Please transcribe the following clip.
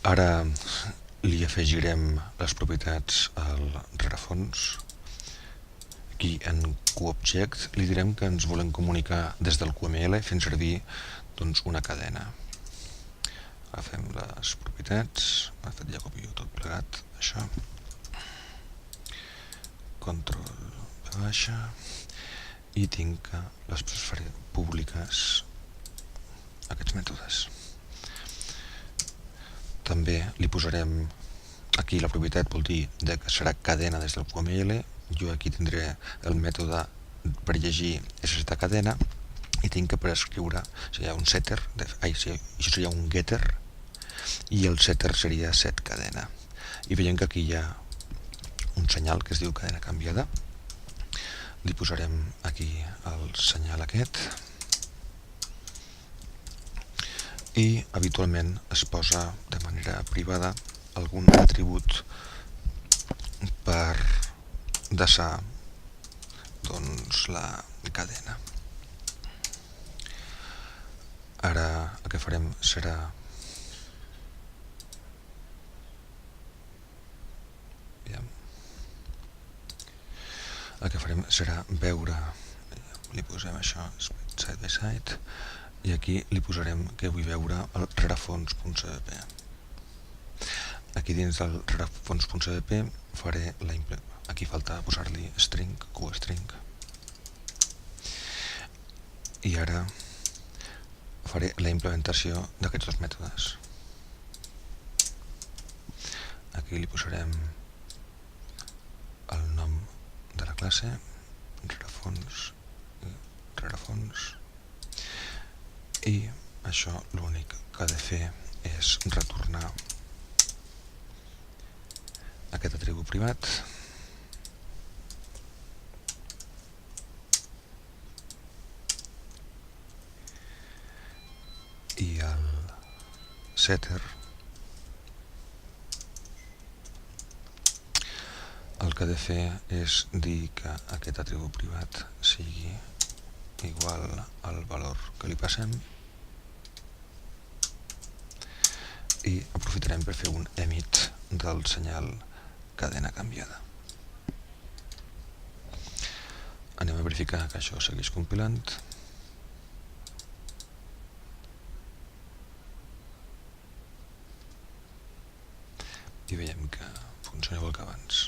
Ara li afegirem les propietats al rerefons. Aquí en QObject li direm que ens volem comunicar des del QML fent servir una cadena. Agafem les propietats, de fet ja copio tot plegat, això, control V baixa, i tinc que les públiques aquests mètodes. També li posarem aquí la propietat, vol dir que serà cadena des del QML. Jo aquí tindré el mètode per llegir aquesta cadena i tinc que per escriure seria un setter, això seria un getter, i el setter seria set cadena. I veiem que aquí hi ha un senyal que es diu cadena canviada. Li posarem aquí el senyal aquest i habitualment es posa de manera privada algun atribut per desar la cadena. Ara el que farem serà veure, li posem això side by side, i aquí li posarem que vull veure el rerefons.cdp. Aquí dins del rerefons.cdp faré aquí falta posar-li string, qstring, i ara faré la implementació d'aquests dos mètodes. Aquí li posarem el nom de la classe, rerefons, i això l'únic que ha de fer és retornar aquest atribut privat i el setter el que ha de fer és dir que aquest atribut privat sigui igual al valor que li passem, i aprofitarem per fer un emit del senyal cadena canviada. Anem a verificar que això segueix compilant. I veiem que funciona igual que abans.